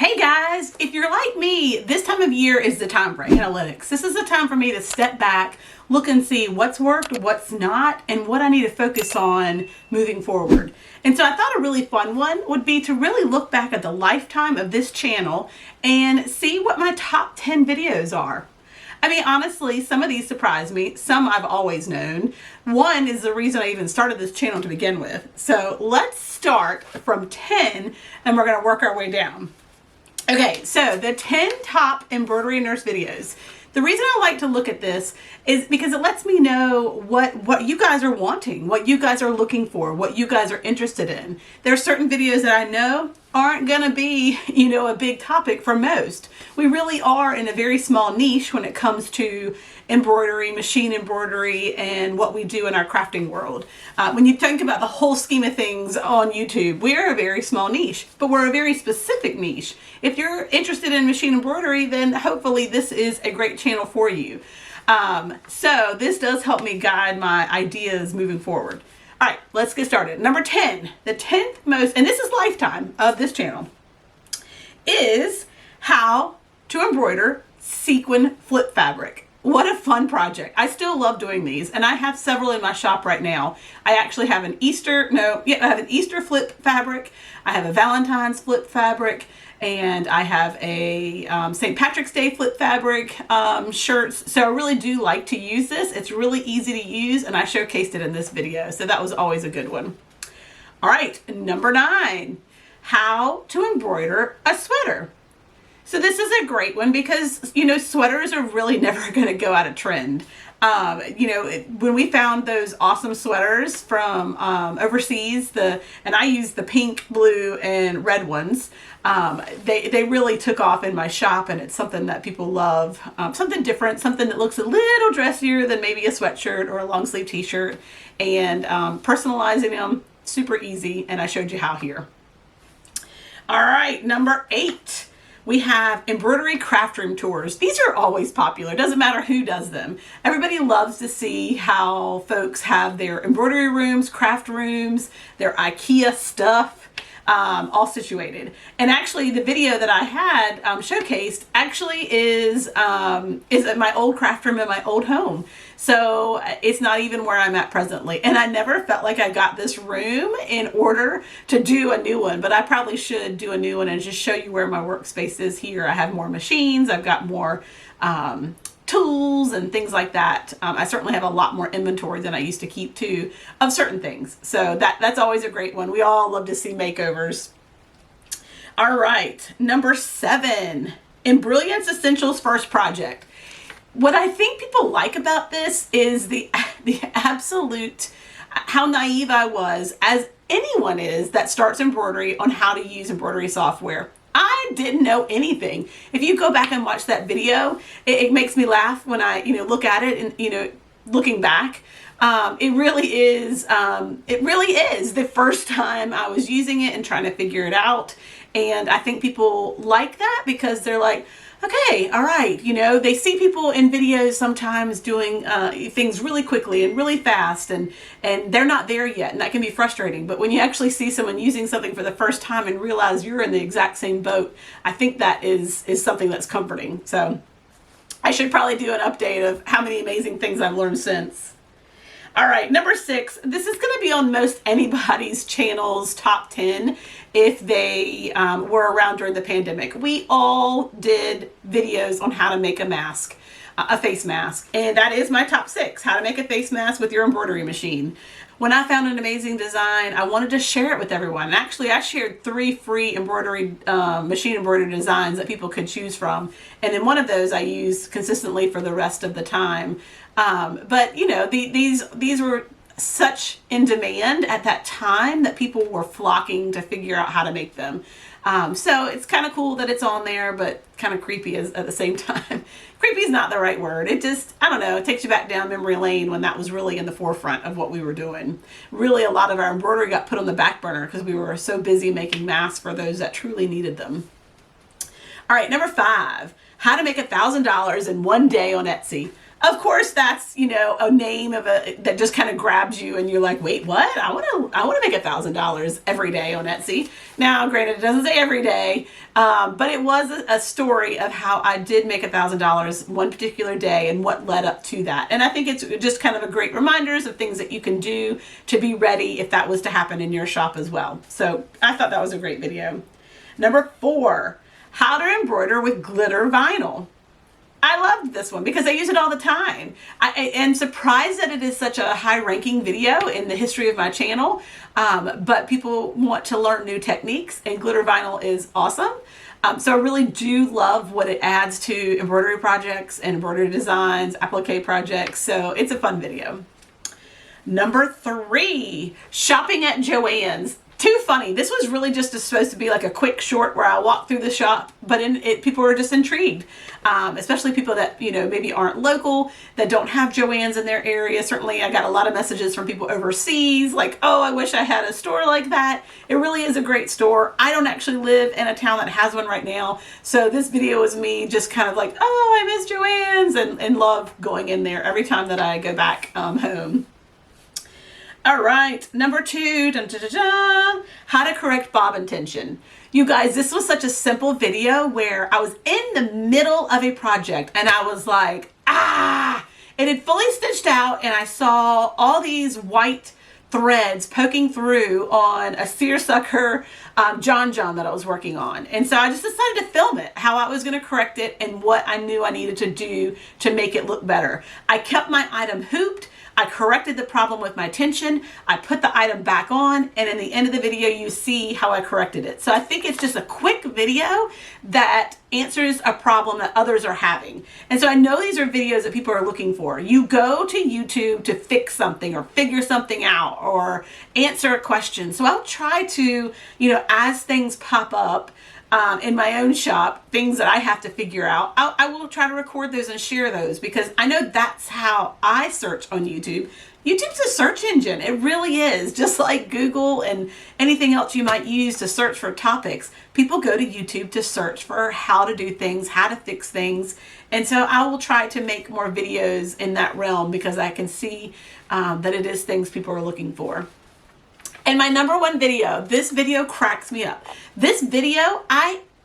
Hey guys, if you're like me, this time of year is the time for analytics. This is the time for me to step back, look and see what's worked, what's not, and what I need to focus on moving forward. And so I thought a really fun one would be to really look back at the lifetime of this channel and see what my top 10 videos are. I mean, honestly, some of these surprise me. Some I've always known. One is the reason I even started this channel to begin with. So let's start from 10 and we're going to work our way down. Okay, so the 10 top Embroidery Nurse videos. The reason I like to look at this is because it lets me know what you guys are wanting, what you guys are looking for, what you guys are interested in. There are certain videos that I know aren't going to be, a big topic for most. We really are in a very small niche when it comes to embroidery, machine embroidery, and what we do in our crafting world. When you think about the whole scheme of things on YouTube, we're a very small niche, but we're a very specific niche. If you're interested in machine embroidery, then hopefully this is a great channel for you. So this does help me guide my ideas moving forward. All right, let's get started. Number 10, the 10th most, and this is lifetime of this channel, is how to embroider sequin flip fabric. What a fun project. I still love doing these, and I have several in my shop right now. I actually have an Easter flip fabric. I have a Valentine's flip fabric, and I have a St. Patrick's Day flip fabric shirts. So I really do like to use this. It's really easy to use, and I showcased it in this video. So that was always a good one. All right, number 9, how to embroider a sweater. So this is a great one because, sweaters are really never going to go out of trend. When we found those awesome sweaters from overseas, and I used the pink, blue, and red ones, they really took off in my shop, and it's something that people love. Something different, something that looks a little dressier than maybe a sweatshirt or a long sleeve t-shirt, and personalizing them, super easy, and I showed you how here. All right, number 8. We have embroidery craft room tours. These are always popular. Doesn't matter who does them. Everybody loves to see how folks have their embroidery rooms, craft rooms, their IKEA stuff, all situated. And actually, the video that I had showcased actually is at my old craft room in my old home. So it's not even where I'm at presently. And I never felt like I got this room in order to do a new one, but I probably should do a new one and just show you where my workspace is here. I have more machines. I've got more tools and things like that. I certainly have a lot more inventory than I used to keep too of certain things. So that's always a great one. We all love to see makeovers. All right, number 7, Brilliance Essentials First Project. What I think people like about this is the absolute, how naive I was, as anyone is that starts embroidery, on how to use embroidery software. I didn't know anything. If you go back and watch that video, it makes me laugh when I, look at it and, looking back. It really is the first time I was using it and trying to figure it out. And I think people like that because they're like, okay, all right, they see people in videos sometimes doing things really quickly and really fast, and they're not there yet, and that can be frustrating. But when you actually see someone using something for the first time and realize you're in the exact same boat, I think that is something that's comforting. So I should probably do an update of how many amazing things I've learned since. All right, number 6, this is going to be on most anybody's channel's top 10 if they were around during the pandemic. We all did videos on how to make a mask, a face mask, and that is my top 6, how to make a face mask with your embroidery machine. When I found an amazing design, I wanted to share it with everyone. And actually, I shared 3 free embroidery, machine embroidery designs that people could choose from. And then one of those I used consistently for the rest of the time. But these were such in demand at that time that people were flocking to figure out how to make them. So it's kind of cool that it's on there, but kind of creepy at the same time. Creepy is not the right word. It just, I don't know, it takes you back down memory lane when that was really in the forefront of what we were doing. Really, a lot of our embroidery got put on the back burner because we were so busy making masks for those that truly needed them. All right, number 5, how to make $1,000 in one day on Etsy. Of course, that's, you know, a name of a that just kind of grabs you and you're like, wait, what? I want to make $1,000 every day on Etsy. Now, granted, it doesn't say every day, but it was a story of how I did make $1,000 one particular day and what led up to that. And I think it's just kind of a great reminders of things that you can do to be ready if that was to happen in your shop as well. So I thought that was a great video. Number 4, how to embroider with glitter vinyl. I loved this one because I use it all the time. I am surprised that it is such a high-ranking video in the history of my channel, but people want to learn new techniques, and glitter vinyl is awesome. So I really do love what it adds to embroidery projects and embroidery designs, applique projects, so it's a fun video. Number 3, shopping at Joann's. Too funny. This was really just supposed to be like a quick short where I walk through the shop, but people were just intrigued, especially people that, you know, maybe aren't local, that don't have Joann's in their area. Certainly I got a lot of messages from people overseas like, oh, I wish I had a store like that. It really is a great store. I don't actually live in a town that has one right now, so this video is me just kind of like, oh, I miss Joann's, and love going in there every time that I go back home. All right, number 2, dun, dun, dun, dun, how to correct bobbin tension. You guys, this was such a simple video where I was in the middle of a project and I was like, it had fully stitched out and I saw all these white threads poking through on a seersucker John that I was working on. And so I just decided to film it, how I was going to correct it and what I knew I needed to do to make it look better. I kept my item hooped. I corrected the problem with my tension. I put the item back on, and in the end of the video, you see how I corrected it. So I think it's just a quick video that answers a problem that others are having. And so I know these are videos that people are looking for. You go to YouTube to fix something or figure something out or answer a question. So I'll try to, you know, as things pop up, in my own shop, things that I have to figure out, I will try to record those and share those because I know that's how I search on YouTube. YouTube's a search engine. It really is. Just like Google and anything else you might use to search for topics. People go to YouTube to search for how to do things, how to fix things. And so I will try to make more videos in that realm because I can see that it is things people are looking for. And my number 1 video, this video cracks me up. This video,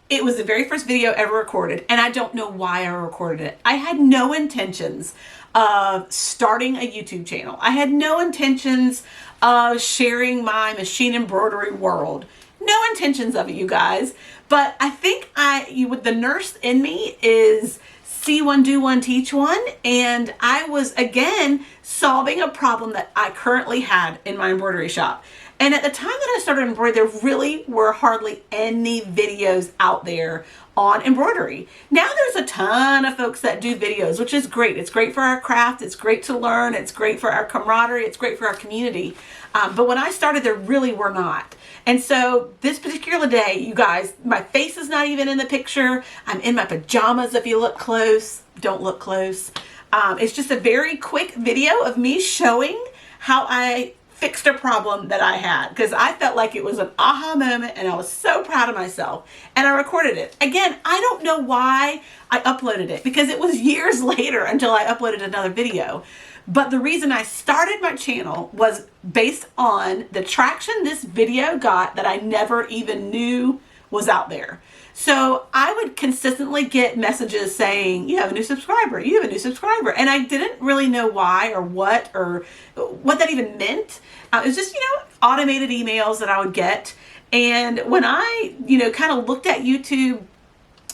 it was the very first video ever recorded, and I don't know why I recorded it. I had no intentions of starting a YouTube channel. I had no intentions of sharing my machine embroidery world. No intentions of it, you guys. But I think the nurse in me is see one, do one, teach one. And I was, again, solving a problem that I currently had in my embroidery shop. And at the time that I started embroidery, there really were hardly any videos out there on embroidery. Now there's a ton of folks that do videos, which is great. It's great for our craft. It's great to learn. It's great for our camaraderie. It's great for our community. But when I started, there really were not. And so this particular day, you guys, my face is not even in the picture. I'm in my pajamas if you look close. Don't look close. It's just a very quick video of me showing how I fixed a problem that I had because I felt like it was an aha moment and I was so proud of myself and I recorded it. Again, I don't know why I uploaded it because it was years later until I uploaded another video. But the reason I started my channel was based on the traction this video got that I never even knew was out there. So I would consistently get messages saying, you have a new subscriber, you have a new subscriber. And I didn't really know why or what that even meant. It was just, you know, automated emails that I would get. And when I, you know, kind of looked at YouTube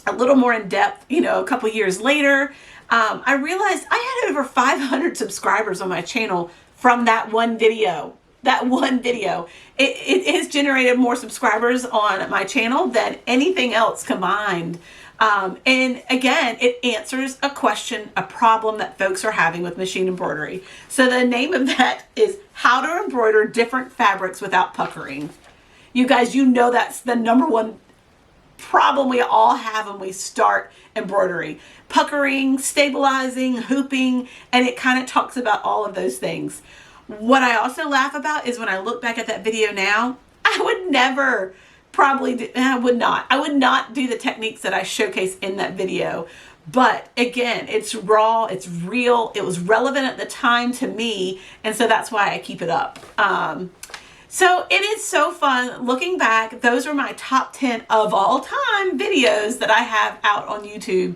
a little more in depth, you know, a couple years later, I realized I had over 500 subscribers on my channel from that one video. That one video. It has generated more subscribers on my channel than anything else combined. And again, it answers a question, a problem that folks are having with machine embroidery. So the name of that is How to Embroider Different Fabrics Without Puckering. You guys, you know that's the number 1 problem we all have when we start embroidery. Puckering, stabilizing, hooping, and it kind of talks about all of those things. What I also laugh about is when I look back at that video now, I would never I would not do the techniques that I showcase in that video. But again, it's raw, it's real, it was relevant at the time to me, and so that's why I keep it up. So it is so fun looking back. Those are my top 10 of all time videos that I have out on YouTube.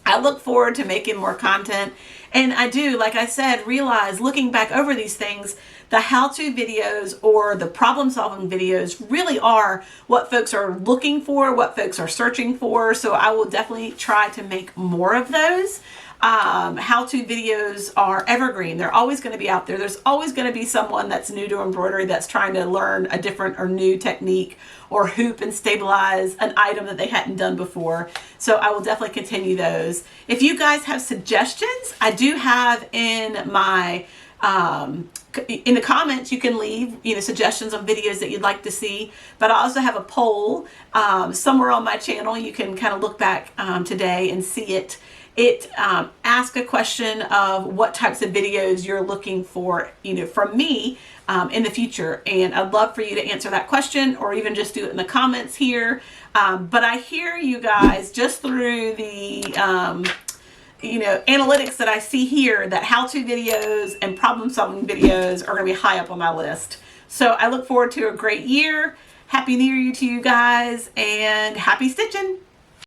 I look forward to making more content. And I do, like I said, realize looking back over these things, the how-to videos or the problem-solving videos really are what folks are looking for, what folks are searching for. So I will definitely try to make more of those. How-to videos are evergreen. They're always going to be out there. There's always going to be someone that's new to embroidery that's trying to learn a different or new technique or hoop and stabilize an item that they hadn't done before. So I will definitely continue those. If you guys have suggestions, I do have in my in the comments, you can leave suggestions on videos that you'd like to see, but I also have a poll somewhere on my channel. You can kind of look back today and see it. Ask a question of what types of videos you're looking for, from me in the future. And I'd love for you to answer that question or even just do it in the comments here. But I hear you guys just through the, analytics that I see here that how-to videos and problem-solving videos are going to be high up on my list. So I look forward to a great year. Happy New Year to you guys and happy stitching.